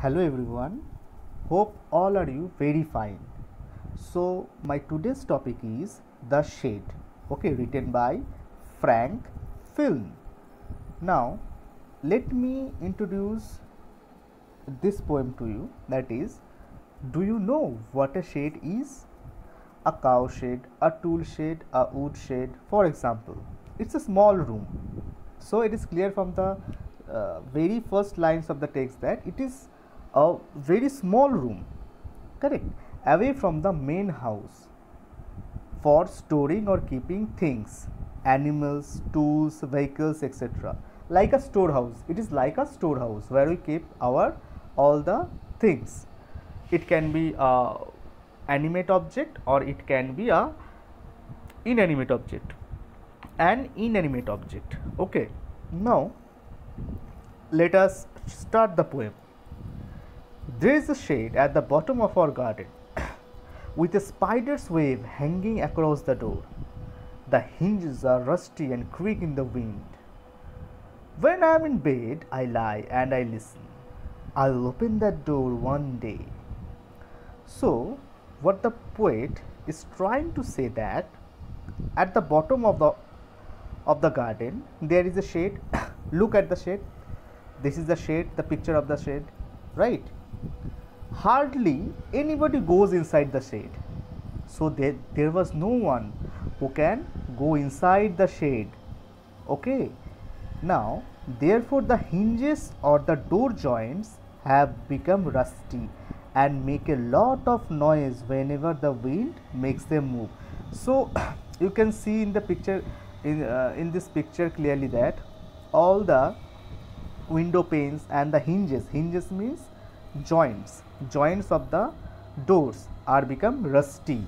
Hello everyone, hope all are you very fine. So my today's topic is The Shade, okay, written by Frank Film. Now let me introduce this poem to you, that is, do you know what a shade is? A cow shed, a tool shed, a wood shed, for example. It's a small room. So it is clear from the very first lines of the text that it is a very small room, correct, away from the main house, for storing or keeping things, animals, tools, vehicles, etc. Like a storehouse. It is like a storehouse where we keep our all the things. It can be a animate object or it can be a inanimate object. An inanimate object. Okay. Now let us start the poem. There is a shade at the bottom of our garden with a spider's web hanging across the door. The hinges are rusty and creak in the wind. When I am in bed, I lie and I listen. I will open that door one day. So, what the poet is trying to say that at the bottom of the garden there is a shade. Look at the shade. This is the shade, the picture of the shade, right? Hardly anybody goes inside the shade. So there was no one who can go inside the shade. Okay. Now, therefore, the hinges or the door joints have become rusty and make a lot of noise whenever the wind makes them move. So, you can see in the picture, in this picture clearly that all the window panes and the hinges means joints of the doors are become rusty,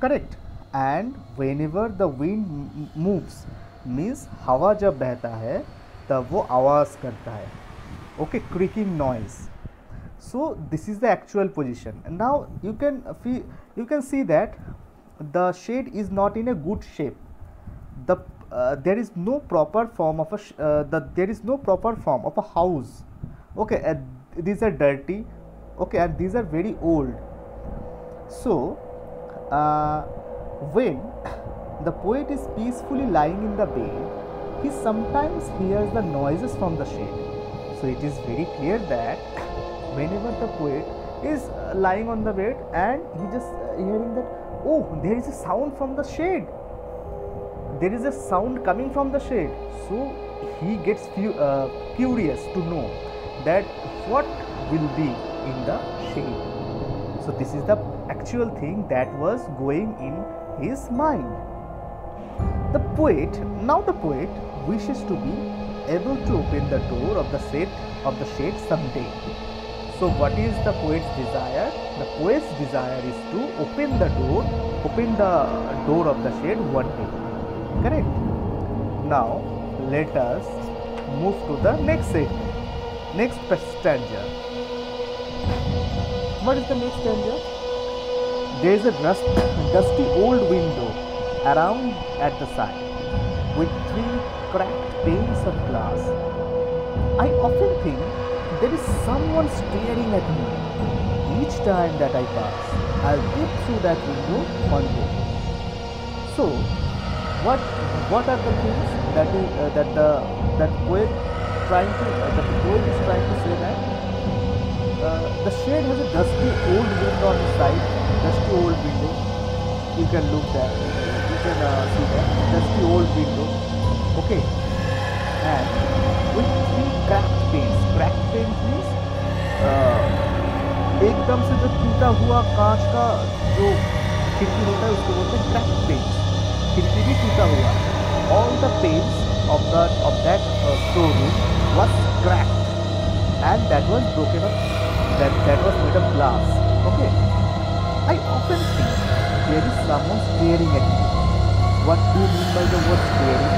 correct, and whenever the wind moves means हवा जब बहता है तब वो आवाज़ करता है, okay, creaking noise. So this is the actual position, and now you can see that the shade is not in a good shape. There is no proper form of a house. Okay, these are dirty. Okay, and these are very old. So, when the poet is peacefully lying in the bed, he sometimes hears the noises from the shade. So it is very clear that whenever the poet is lying on the bed and he just hearing that, oh, there is a sound from the shade. There is a sound coming from the shade. So he gets curious to know that what will be in the shade. So this is the actual thing that was going in his mind. The poet wishes to be able to open the door of the shade someday. So what is the poet's desire? The poet's desire is to open the door of the shade one day. Correct. Now let us move to the next stanza. What is the next stanza? There is a dusty old window around at the side with 3 cracked panes of glass. I often think there is someone staring at me. Each time that I pass, I'll peep through that window one day. So, what are the things that poet is trying to say that the shade has a dusty old window on the side, dusty old window. You can look there. You can see that dusty old window. Okay, and with 3 cracked panes. Cracked panes means एकदम से जो टूटा हुआ कांच का जो खिड़की होता है उसको बोलते हैं क्रैक्ड पेन्स. खिड़की भी टूटा हुआ. All the panes of that storeroom was cracked and that was broken up. That was made of glass. Okay. I often think there is someone staring at me. What do you mean by the word staring?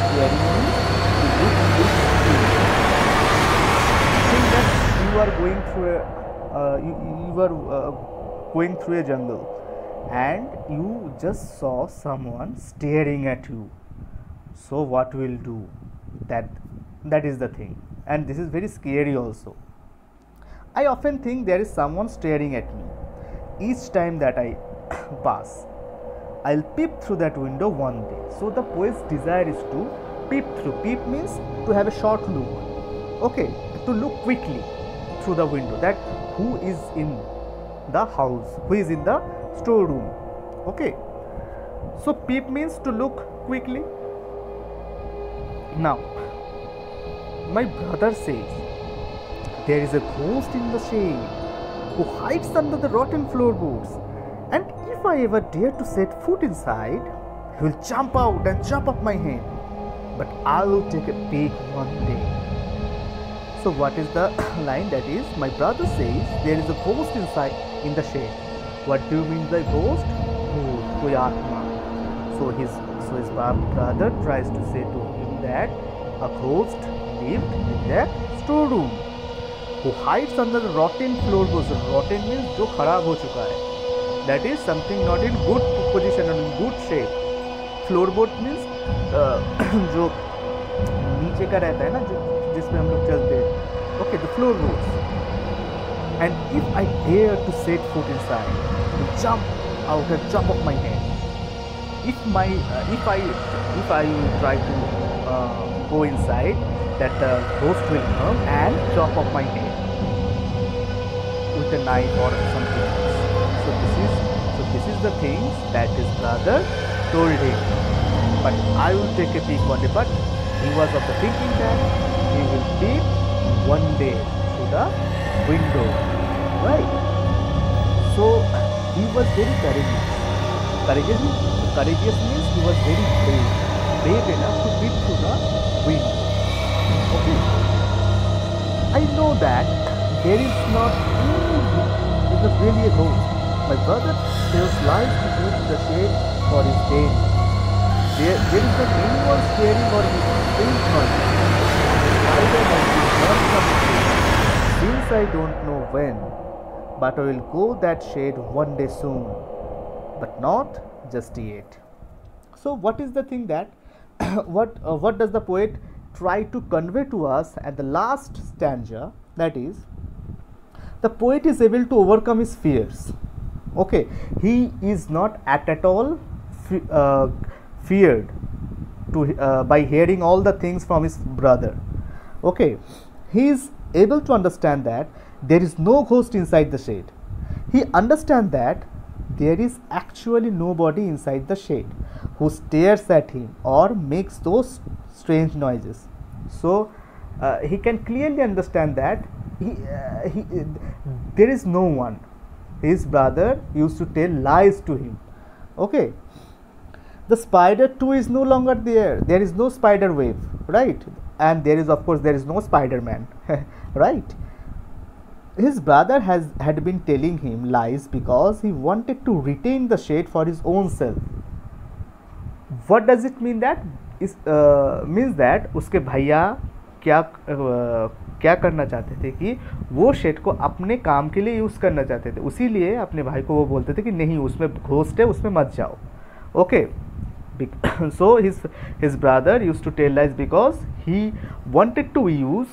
Staring means to look with pain. Think that you are going through a jungle and you just saw someone staring at you. So what will do? That is the thing, and this is very scary also. I often think there is someone staring at me. Each time that I pass, I'll peep through that window one day. So the poet's desire is to peep through. Peep means to have a short look. Okay, to look quickly through the window, that who is in the house, who is in the storeroom. Okay, so peep means to look quickly. Now, my brother says there is a ghost in the shade who hides under the rotten floorboards, and if I ever dare to set foot inside, he will jump out and chop up my head. But I will take a peek one day. So what is the line? That is, my brother says there is a ghost inside in the shade. What do you mean by ghost? Koi atma. So his brother tries to say to him that a ghost lived in that storeroom, who hides under the rotten floorboards. Rotten means जो खराब हो चुका है. That is something not in good position or in good shape. Floorboard means जो नीचे का रहता है ना, जो जिसमें हम लोग चलते हैं. Okay, the floorboards. And if I dare to set foot inside, to jump out and chop off my head. If I try to go inside, that ghost will come and chop off my head with a knife or something else. So this is the things that his brother told him. But I will take a peek one day. But he was of the thinking that he will peep one day through the window, right? So he was very courageous. Courageous means he was very brave enough to peep through the window. Okay, I know that there is not really a ghost. My brother tells lies to go to the shade for his gain. There is not anyone staring or his strange noise. Since I don't know when, but I will go that shade one day soon, but not just yet. So what is the thing that what does the poet try to convey to us at the last stanza? That is, the poet is able to overcome his fears. Okay, he is not at all feared to by hearing all the things from his brother. Okay, he is able to understand that there is no ghost inside the shade. He understands that there is actually nobody inside the shade who stares at him or makes those strange noises. So he can clearly understand that there is no one. His brother used to tell lies to him. Okay, the spider too is no longer there. There is no spider web, right? And there is, of course, there is no Spider-Man, right? His brother had been telling him lies because he wanted to retain the shade for his own self. What does it mean? That is means that उसके भैया क्या करना चाहते थे कि वो shade को अपने काम के लिए यूज़ करना चाहते थे. उसीलिए अपने भाई को वो बोलते थे कि नहीं, उसमें घोस्ट है, उसमें मत जाओ. Okay, so his brother used to tell lies because he wanted to use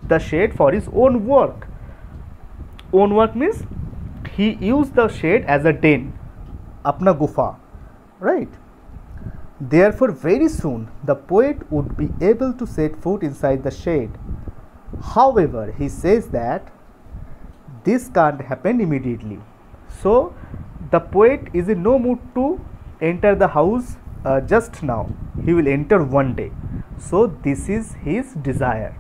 the shade for his own work. Own work means he used the shade as a den, apna gufa, right? Therefore, very soon the poet would be able to set foot inside the shade. However, he says that this can't happen immediately. So the poet is in no mood to enter the house just now. He will enter one day. So this is his desire,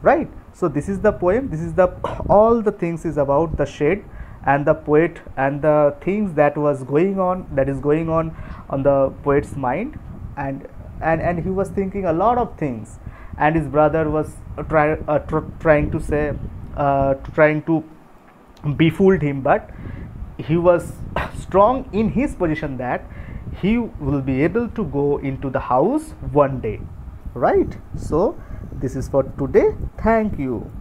right? So this is the poem. This is the all the things is about the shade and the poet and the things that is going on the poet's mind, and he was thinking a lot of things, and his brother was trying to befooled him, but he was strong in his position that he will be able to go into the house one day, right? So this is for today. Thank you.